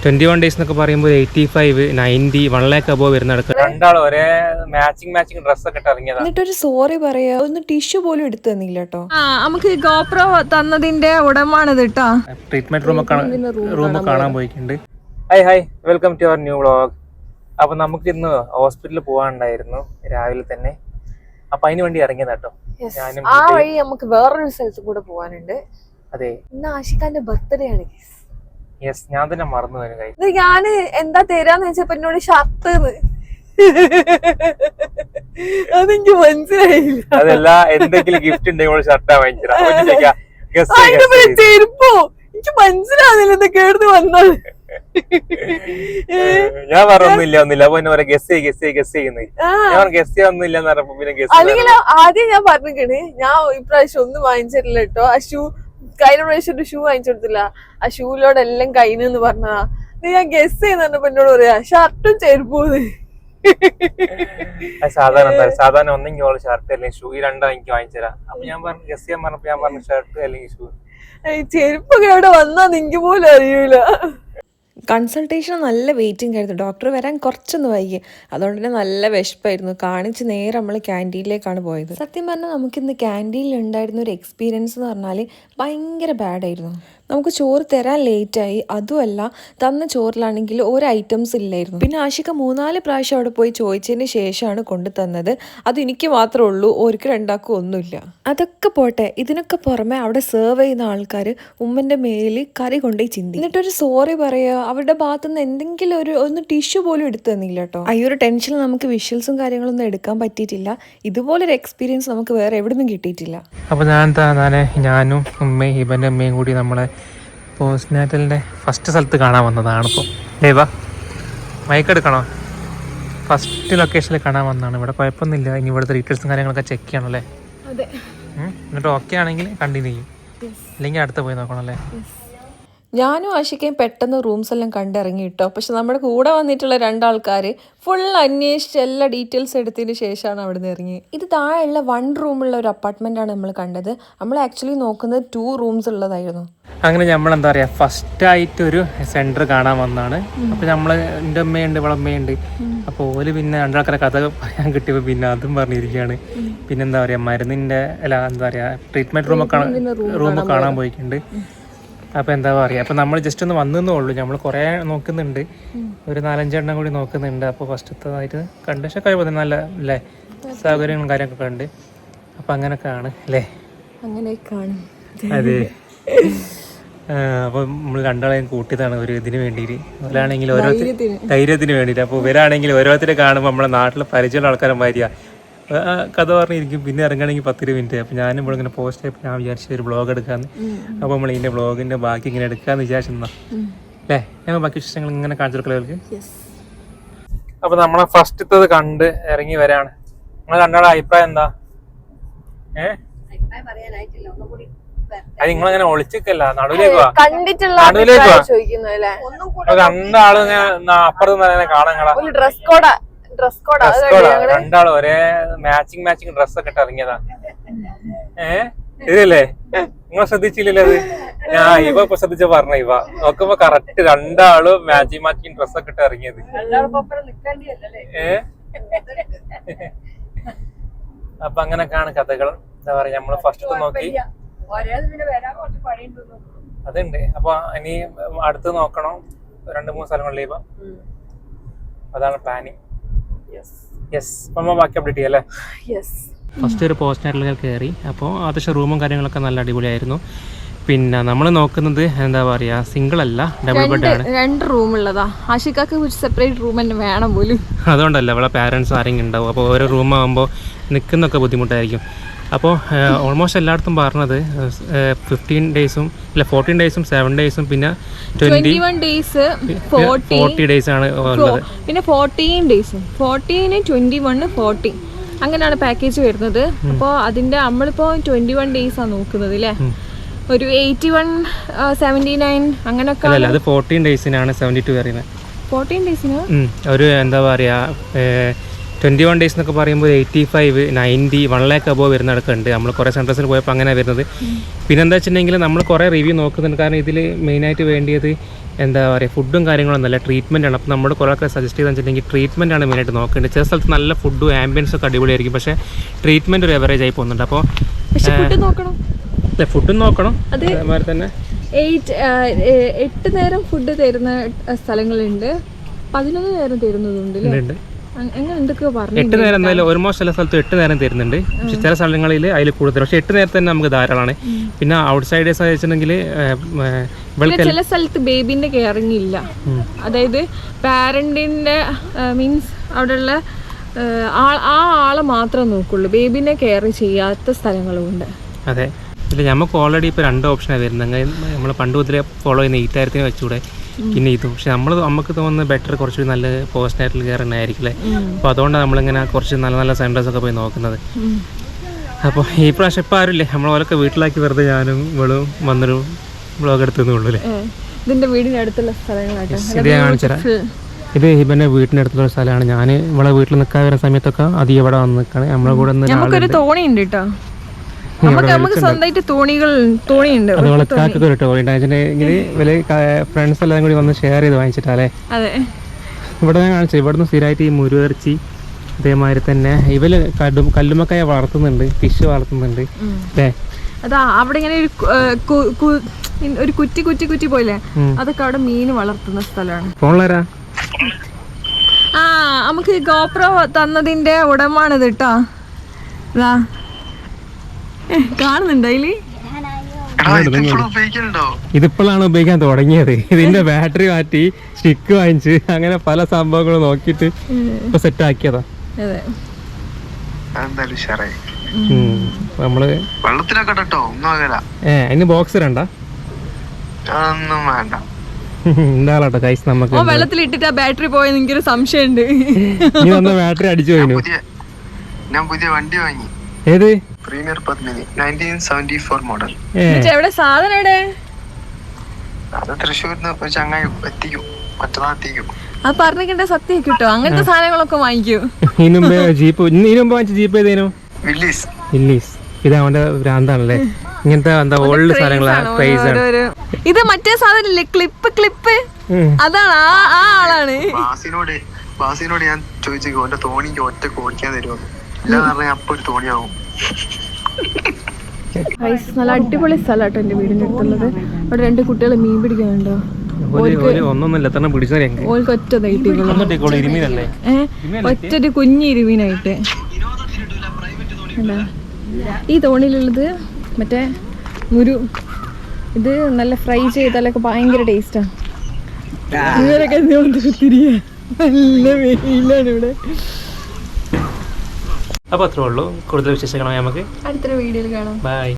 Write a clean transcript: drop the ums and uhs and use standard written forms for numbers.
21 days എന്നൊക്കെ പറയുമ്പോൾ 85, 90, 1 lakh above വരുന്ന രണ്ടാളും ഒരേ മാച്ചിങ് ഡ്രസ്സൊക്കെ ഇട്ട് ഇറങ്ങിയതാണ്. എന്നിട്ടൊരു സോറി പറയാ, ഒന്ന് ടിഷ്യൂ പോലും എടുത്തു തന്നില്ല കേട്ടോ. നമുക്ക് ഗോപ്രോ തന്നതിന്റെ ഉടമാണിത് കേട്ടോ. ട്രീറ്റ്മെന്റ് റൂം കാണാൻ പോയിട്ടുണ്ട്. Hi welcome to our new vlog. അപ്പൊ നമുക്ക് ഇന്ന് ഹോസ്പിറ്റലിൽ പോകാനുണ്ടായിരുന്നു രാവിലെ തന്നെ. അപ്പൊ അതിന് വേണ്ടി ഇറങ്ങിയതാട്ടോ. ആ വഴി നമുക്ക് വേറൊരു സ്ഥലത്ത് കൂടെ പോകാനുണ്ട്. അതെ, ഇന്ന് ആഷിഖാന്റെ ബർത്ത്ഡേ ആണ്. യെസ്, ഞാൻ തന്നെ മറന്നു പോയി. ഞാന് എന്താ തരാന്ന് വെച്ചപ്പോ എന്നോട് ഷർട്ട് അതെനിക്ക് മനസ്സിലായില്ല. അതല്ല, എന്തെങ്കിലും ഗിഫ്റ്റ് ഉണ്ടെങ്കിൽ ഷർട്ടാ വാങ്ങിച്ചോ. ചെരുപ്പോ എനിക്ക് മനസ്സിലാകുന്നില്ല എന്താ കേടുന്ന് വന്നത്. ഞാൻ പറഞ്ഞൊന്നുമില്ല. അപ്പൊ എന്നെ പറയാ ഗസ് ചെയ്യുന്നത്. ഞാൻ ഗസ് ചെയ്യാനൊന്നുമില്ല എന്ന് പറഞ്ഞപ്പോ പിന്നെ ഗസ്. അല്ലെങ്കിൽ ആദ്യം ഞാൻ പറഞ്ഞിക്കണ് ഞാൻ ഇപ്രാവശ്യം ഒന്നും വാങ്ങിച്ചിട്ടില്ല കേട്ടോ. ആ ഷൂ കഴിഞ്ഞ പ്രാവശ്യം ഒരു ഷൂ വാങ്ങിച്ചു കൊടുത്തില്ല. ആ ഷൂലോടെ എല്ലാം കഴിഞ്ഞെന്ന് പറഞ്ഞതാ. ഞാൻ ഗസ് ചെയ്യുന്നപ്പോ എന്നോട് പറയാ ഷർട്ടും ചെരുപ്പൂന്ന്. സാധാരണ ഒന്നെങ്കിൽ ഷർട്ട് അല്ലെങ്കിൽ ഷൂ, ഈ രണ്ടാ എനിക്ക് വാങ്ങിച്ചുതരാം. അപ്പൊ ഞാൻ പറഞ്ഞു ഗസ് ചെയ്യാൻ പറഞ്ഞപ്പോ ഞാൻ പറഞ്ഞു ഷർട്ട് അല്ലെങ്കിൽ ഷൂ. ചെരുപ്പൊക്കെ എവിടെ വന്നാ നിങ്ങക്ക് പോലും അറിയൂല. കൺസൾട്ടേഷൻ നല്ല വെയിറ്റിംഗ് ആയിരുന്നു. ഡോക്ടർ വരാൻ കുറച്ചൊന്ന് വൈകി. അതുകൊണ്ട് തന്നെ നല്ല വിശപ്പായിരുന്നു. കാണിച്ച് നേരെ നമ്മൾ ക്യാൻറ്റീനിലേക്കാണ് പോയത്. സത്യം പറഞ്ഞാൽ നമുക്കിന്ന് ക്യാൻറ്റീനിൽ ഉണ്ടായിരുന്ന ഒരു എക്സ്പീരിയൻസ് എന്ന് പറഞ്ഞാൽ ഭയങ്കര ബാഡായിരുന്നു. നമുക്ക് ചോറ് തരാൻ ലേറ്റായി. അതുമല്ല, തന്ന ചോറിലാണെങ്കിൽ ഒരു ഐറ്റംസ് ഇല്ലായിരുന്നു. പിന്നെ ആഷിക 3-4 പ്രാവശ്യം അവിടെ പോയി ചോദിച്ചതിന് ശേഷമാണ് കൊണ്ടു തന്നത്. അത് എനിക്ക് മാത്രമേ ഉള്ളൂ, ഓർക്ക് രണ്ടാക്കും ഒന്നുമില്ല. അതൊക്കെ പോട്ടെ, ഇതിനൊക്കെ പുറമെ അവിടെ സെർവ് ചെയ്യുന്ന ആൾക്കാർ ഉമ്മൻ്റെ മേലിൽ കറി കൊണ്ടുപോയി ചിന്തി. എന്നിട്ടൊരു സോറി പറയുക, അവരുടെ ഭാഗത്തുനിന്ന് എന്തെങ്കിലും ഒന്ന് ടിഷ്യൂ പോലും എടുത്തു തന്നില്ല കേട്ടോ. ഈ ഒരു ടെൻഷനിൽ നമുക്ക് വിഷ്വൽസും കാര്യങ്ങളൊന്നും എടുക്കാൻ പറ്റിയിട്ടില്ല. ഇതുപോലൊരു എക്സ്പീരിയൻസ് നമുക്ക് വേറെ എവിടെ നിന്നും കിട്ടിയിട്ടില്ല. അപ്പോൾ ഞാനും ഉമ്മയും ഹിബൻ്റെ അമ്മയും കൂടി നമ്മളെ പോസ്റ്റ്നാറ്റലിൻ്റെ ഫസ്റ്റ് സ്ഥലത്ത് കാണാൻ വന്നതാണ്. ഇപ്പോൾ ലേവാ മയക്കെടുക്കണോ? ഫസ്റ്റ് ലൊക്കേഷനിൽ കാണാൻ വന്നതാണ്. ഇവിടെ കുഴപ്പമൊന്നുമില്ല. ഇനി ഇവിടുത്തെ ഡീറ്റെയിൽസും കാര്യങ്ങളൊക്കെ ചെക്ക് ചെയ്യണമല്ലേ? എന്നിട്ട് ഓക്കെ ആണെങ്കിൽ കണ്ടിന്യൂ ചെയ്യും, അല്ലെങ്കിൽ അടുത്ത് പോയി നോക്കണം അല്ലേ? ഞാനും ആഷിക്കയും പെട്ടെന്ന് റൂംസ് എല്ലാം കണ്ടിറങ്ങി കിട്ടോ. പക്ഷെ നമ്മുടെ കൂടെ വന്നിട്ടുള്ള 2 ആൾക്കാർ ഫുൾ അന്വേഷിച്ച് എല്ലാ ഡീറ്റെയിൽസ് എടുത്തതിന് ശേഷമാണ് അവിടെ നിന്ന് ഇറങ്ങി. ഇത് താഴെയുള്ള 1 റൂമുള്ള ഒരു അപ്പാർട്ട്മെൻ്റാണ് നമ്മൾ കണ്ടത്. നമ്മൾ ആക്ച്വലി നോക്കുന്നത് 2 റൂംസ് ഉള്ളതായിരുന്നു. അങ്ങനെ നമ്മൾ എന്താ പറയുക, ഫസ്റ്റായിട്ടൊരു സെൻറ്റർ കാണാൻ വന്നതാണ്. അപ്പോൾ നമ്മൾ എൻ്റെ അമ്മയുണ്ട്, ഇവളമ്മയുണ്ട്. അപ്പോൾ ഓല് പിന്നെ 2 ആൾക്കാരെ കഥ പറയാൻ കിട്ടിയപ്പോൾ പിന്നെ അതും പറഞ്ഞിരിക്കുകയാണ്. പിന്നെ എന്താ പറയുക, മരുന്നിൻ്റെ എന്താ പറയുക ട്രീറ്റ്മെൻറ്റ് റൂം കാണാൻ പോയിട്ടുണ്ട്. അപ്പോൾ എന്താ പറയുക, അപ്പോൾ നമ്മൾ ജസ്റ്റ് ഒന്ന് വന്നേ ഉള്ളൂ. നമ്മൾ കുറേ നോക്കുന്നുണ്ട്, ഒരു 4-5 എണ്ണം കൂടി നോക്കുന്നുണ്ട്. അപ്പോൾ ഫസ്റ്റത്തേതായിട്ട് കണ്ട്, പക്ഷേ കഴിയുമ്പോൾ നല്ല അല്ലേ, സൗകര്യങ്ങളും കാര്യമൊക്കെ ഉണ്ട്. അപ്പോൾ അങ്ങനെയൊക്കെയാണ് അല്ലേ? അങ്ങനെയൊക്കെയാണ്. അതെ. അപ്പോൾ നമ്മൾ രണ്ടാളെയും കൂട്ടിയതാണ് ഒരു ഇതിന് വേണ്ടിയിട്ട്. ഒരാണെങ്കിൽ ഓരോ ധൈര്യത്തിന് വേണ്ടിയിട്ട്. അപ്പോൾ ഇവരാണെങ്കിൽ ഓരോരുത്തരെ കാണുമ്പോൾ നമ്മളെ നാട്ടിൽ പരിചയമുള്ള ആൾക്കാരന്മാരിയാ കഥ പറഞ്ഞിരിക്കും. പിന്നെ ഇറങ്ങണമെങ്കിൽ 10 മിനിറ്റ്. അപ്പോൾ ഞാനും ഇവിടെ ഇങ്ങനെ പോസ്റ്റ് ആയപ്പോൾ ഞാൻ വിചാരിച്ച ഒരു വ്ളോഗ് എടുക്കാമെന്ന്. അപ്പോൾ നമ്മൾ ഇതിൻ്റെ വ്ളോഗിൻ്റെ ബാക്കി ഇങ്ങനെ എടുക്കാമെന്ന് വിചാരിച്ചെന്നാ അല്ലേ? ഞങ്ങൾ ബാക്കി വിശേഷങ്ങൾ ഇങ്ങനെ കാണിച്ചു കൊടുക്കലവർക്ക്. അപ്പോൾ നമ്മളെ ഫസ്റ്റത്തത് കണ്ട് ഇറങ്ങി വരാണ്. നിങ്ങൾ രണ്ടാളുടെ അഭിപ്രായം എന്താ? അത് നിങ്ങളങ്ങനെ ഒളിച്ചിക്കല്ല, നടുവിലേക്ക് വാ. രണ്ടാള് അപ്പുറത്ത് കാണാൻ രണ്ടാളും ഒരേ മാച്ചിങ് ഡ്രസ്സൊക്കെ ഇട്ട് ഇറങ്ങിയതാ. ഇതല്ലേ നിങ്ങൾ ശ്രദ്ധിച്ചില്ലല്ലോ? അത് ഞാൻ ഇവ ഇപ്പൊ ശ്രദ്ധിച്ച പറഞ്ഞ ഇവ നോക്കുമ്പോ കറക്റ്റ് രണ്ടാളും മാച്ചിങ് ഡ്രസ്സൊക്കെ ഇട്ട് ഇറങ്ങിയത്. അപ്പൊ അങ്ങനൊക്കെയാണ് കഥകൾ. എന്താ പറയാ, നമ്മള് ഫസ്റ്റ് നോക്കി അതുണ്ട്. അപ്പൊ ഇനി അടുത്ത് നോക്കണം 2-3 സ്ഥലങ്ങളിലേ. ഇപ്പൊ അതാണ് പ്ലാനിങ്. ബാക്കി അപ്ഡേറ്റ് ചെയ്യാം അല്ലേ? ഫസ്റ്റ് ഒരു പോസ്റ്റ്നാറ്റിൽ കയറി. അപ്പോൾ അത്യാവശ്യം റൂമും കാര്യങ്ങളൊക്കെ നല്ല അടിപൊളിയായിരുന്നു. പിന്നെ നമ്മൾ നോക്കുന്നത് എന്താ പറയാ, സിംഗിൾ അല്ല, ഡബിൾ ബെഡ് ആണ്. 2 റൂം ഉള്ളതാ. ആഷിക്കാക്ക് സെപ്പറേറ്റ് റൂം തന്നെ വേണം പോലും. അതുകൊണ്ടല്ല, അവളെ പാരൻസ് ആരെങ്കിലും ഉണ്ടാവും. അപ്പോൾ ഓരോ റൂമാകുമ്പോൾ നിൽക്കുന്നൊക്കെ ബുദ്ധിമുട്ടായിരിക്കും. അപ്പോൾ ഓൾമോസ്റ്റ് എല്ലായിടത്തും പറഞ്ഞത് 15 ഡേയ്സും അല്ല 14 ഡേയ്സും 7 ഡേയ്സും പിന്നെ 21 ഡേയ്സ് 40 ഡേയ്സ് ആണ് ഉള്ളത്. പിന്നെ 14 ഡേയ്സും 14, 21, 40 അങ്ങനെയാണ് പാക്കേജ് വരുന്നത്. അപ്പോൾ അതിൻ്റെ നമ്മളിപ്പോൾ 21 ഡേയ്സ് ആണ് നോക്കുന്നത് അല്ലേ? ഒരു 81, 79 അങ്ങനെയൊക്കെ. അല്ല, അത് 14 ഡേയ്സിനാണ് 72 വരുന്നത്. 14 ഡേയ്സിന് ഒരു എന്താ പറയുക, 21 ഡേയ്സ് എന്നൊക്കെ പറയുമ്പോൾ 85, 90, 1 lakh above വരുന്നിടക്ക് ഉണ്ട്. നമ്മൾ കുറേ സെൻറ്റേഴ്സിൽ പോയപ്പോൾ അങ്ങനെ വരുന്നത്. പിന്നെ എന്താ വെച്ചിട്ടുണ്ടെങ്കിൽ നമ്മൾ കുറേ റിവ്യൂ നോക്കുന്നുണ്ട്. കാരണം ഇതിൽ മെയിനായിട്ട് വേണ്ടിയത് എന്താ പറയുക ഫുഡും കാര്യങ്ങളും നല്ല ട്രീറ്റ്മെൻ്റ് ആണ്. അപ്പോൾ നമ്മൾ കുറേ ഒക്കെ സജസ്റ്റ് ചെയ്തെന്ന് വെച്ചിട്ടുണ്ടെങ്കിൽ ട്രീറ്റ്മെൻ്റ് ആണ് മെയിനായിട്ട് നോക്കേണ്ടത്. ചില സ്ഥലത്ത് നല്ല ഫുഡും ആംബിയൻസും ഒക്കെ അടിപൊളിയായിരിക്കും, പക്ഷേ ട്രീറ്റ്മെൻറ്റ് ഒരു എവറേജ് ആയി പോകുന്നുണ്ട്. അപ്പോൾ ഫുഡും നോക്കണം. അതേമാതിരി തന്നെ 8 നേരം ഫുഡ് തരുന്ന സ്ഥലങ്ങളുണ്ട്, 11 നേരം തരുന്നതുണ്ട് അല്ലേ? അങ്ങനെ എന്തൊക്കെയോ പറഞ്ഞു. 8 നേരം എന്തായാലും ഓൾമോസ്റ്റ് എല്ലാ സ്ഥലത്തും 8 നേരം തരുന്നുണ്ട്. പക്ഷെ ചില സ്ഥലങ്ങളിൽ അതിൽ കൂടുതൽ, പക്ഷെ 8 നേരത്തെ തന്നെ നമുക്ക് ധാരാളമാണ്. പിന്നെ ഔട്ട് സൈഡേഴ്സ് വെച്ചിട്ടുണ്ടെങ്കിൽ ചില സ്ഥലത്ത് ബേബിന്റെ കെയറിങ് ഇല്ല, അതായത് പാരന്റിന്റെ മീൻസ് അവിടെയുള്ള ആ ആളെ മാത്രമേ നോക്കുള്ളൂ, ബേബിനെ കെയർ ചെയ്യാത്ത സ്ഥലങ്ങളും ഉണ്ട്. അതെ, ഇല്ല നമുക്ക് ഓൾറെഡി ഇപ്പോൾ 2 ഓപ്ഷനാണ് വരുന്നത്. നമ്മൾ പണ്ട് മുതലേ ഫോളോ ചെയ്യുന്ന 8000 വെച്ചുകൂടെ, പിന്നെ ഇതും. പക്ഷെ നമുക്ക് തോന്നുന്നത് ബെറ്റർ കുറച്ചുകൂടി നല്ല പോസ്റ്റ് നാറ്റൽ കെയർ തന്നെ ആയിരിക്കില്ലേ. അപ്പോൾ അതുകൊണ്ടാണ് നമ്മളിങ്ങനെ കുറച്ച് നല്ല നല്ല സെൻറ്റേഴ്സൊക്കെ പോയി നോക്കുന്നത്. അപ്പോൾ ഈ പ്രാവശ്യം ഇപ്പോൾ ആരുമില്ലേ, നമ്മളോലൊക്കെ വീട്ടിലാക്കി വെറുതെ ഞാനും ഇവളും വന്നൊരു വ്ളോഗ് എടുത്തതേ ഉള്ളൂ അല്ലേ. ഇതിന്റെ വീടിന്റെ അടുത്തുള്ള സ്ഥലങ്ങളായിട്ട് ഇത് ഞാൻ കാണിച്ചുതരാം. ഇത് ഹിബന്റെ വീട്ടിൻ്റെ അടുത്തുള്ള സ്ഥലമാണ്. ഞാൻ ഇവളെ വീട്ടിൽ നിൽക്കാൻ വരുന്ന സമയത്തൊക്കെ അധികം ഇവിടെ വന്ന് നിൽക്കുകയാണ്. നമ്മളെ കൂടെ നമുക്കൊരു തോണിയുണ്ട് കേട്ടോ, നമുക്ക് സ്വന്തമായിട്ട് തോണിയുണ്ട്. അതുപോലെ കാക്കൊക്കെ ഒരു തോണി ഉണ്ടായിട്ടുണ്ടെങ്കിൽ ഇവര് ഫ്രണ്ട്സ് എല്ലാം കൂടി വന്ന് ഷെയർ ചെയ്ത് വാങ്ങിച്ചിട്ടല്ലേ. അതെ, ഇവിടെ ഞാൻ കാണിച്ചു. ഇവിടുന്ന് സ്ഥിരമായിട്ട് ഈ മുരുകർച്ചി, അതേമാതിരി തന്നെ ഇവര് കല്ലുമ്മക്കായ വളർത്തുന്നുണ്ട്, ഫിഷ് വളർത്തുന്നുണ്ട് അല്ലേ. അതാ അവിടെ ഇങ്ങനെ ഒരു കുറ്റി കുറ്റി കുറ്റി പോലെ അതൊക്കെ അവിടെ മീൻ വളർത്തുന്ന സ്ഥലമാണ്. ഫോണിലാരാ? ആ, നമുക്ക് ഗോപ്രോ തന്നതിന്റെ ഉടമാണിത് കേട്ടോ. കാണുന്നുണ്ടോ അതില്? ഇതിപ്പോഴാണ് ഉപയോഗിക്കാൻ തുടങ്ങിയത്. ഇതിന്റെ ബാറ്ററി മാറ്റി സ്റ്റിക്ക് വാങ്ങിച്ച് അങ്ങനെ പല സംഭവങ്ങളും നോക്കിയിട്ട് ഇപ്പൊ സെറ്റ് ആക്കിയതാ. അതെ, നമ്മള് അതിന് ബോക്സ് രണ്ടാ എന്താളാട്ടോ കൈസ്. നമുക്ക് വെള്ളത്തിലിട്ടിട്ട് ബാറ്ററി പോയെന്ന് എനിക്കൊരു സംശയമുണ്ട്. നീ വന്ന ബാറ്ററി അടിച്ചു പോയിനു. ഞാൻ പുതിയ വണ്ടി വാങ്ങി. ഏത്? Premier Padmini 1974 model. എവിടെ സാധനം? എവിടെ? അത് തൃശ്ശൂരിന്ന് ഒരു ചങ്ങായി എത്തിക്കും, മറ്റന്നാൾ എത്തിക്കും. അത് പറഞ്ഞിട്ട് സത്യം കിട്ടോ? അങ്ങനത്തെ സാധനങ്ങളൊക്കെ വാങ്ങിക്കൂ. ഇതിനുമ്പ് വാങ്ങിച്ച ജീപ്പ് ഏതേനു? വില്ലീസ്. ഇത് അവന്റെ ഭ്രാന്താണല്ലേ, ഇങ്ങനത്തെ എന്താ ഓൾഡ് സാധനങ്ങളാണ്. ഇത് മറ്റേ സാധനല്ലേ, ക്ലിപ്പ് അതാണ്, ആ ആളാണ്. ബാസിനോട് ഞാൻ ചോദിച്ചു ഓന്റെ തോണിക്ക് ഒറ്റ ഓടിക്കാൻ തരുമോ? ഇല്ലാന്ന് പറഞ്ഞാൽ അപ്പൊ ഒരു തോണിയാവും. നല്ല അടിപൊളി സ്ഥലമാട്ടോ എന്റെ വീടിന്റെ അടുത്തുള്ളത്. അവിടെ 2 കുട്ടികൾ മീൻ പിടിക്കാനുണ്ടോ? ഓൾക്ക് ഒറ്റ ഒറ്റൊരു കുഞ്ഞിരുമീനായിട്ട്. ഈ തോണിയിലുള്ളത് മറ്റേ മുരു. ഇത് നല്ല ഫ്രൈ ചെയ്താലൊക്കെ ഭയങ്കര ടേസ്റ്റാ. ഇവരൊക്കെ തിരികെ നല്ല വെയിലാണ് ഇവിടെ. അപ്പോൾ അത്രേ ഉള്ളൂ. കൂടുതൽ വിശേഷങ്ങളായി നമുക്ക് അടുത്തൊരു വീഡിയോയിൽ കാണാം. ബൈ.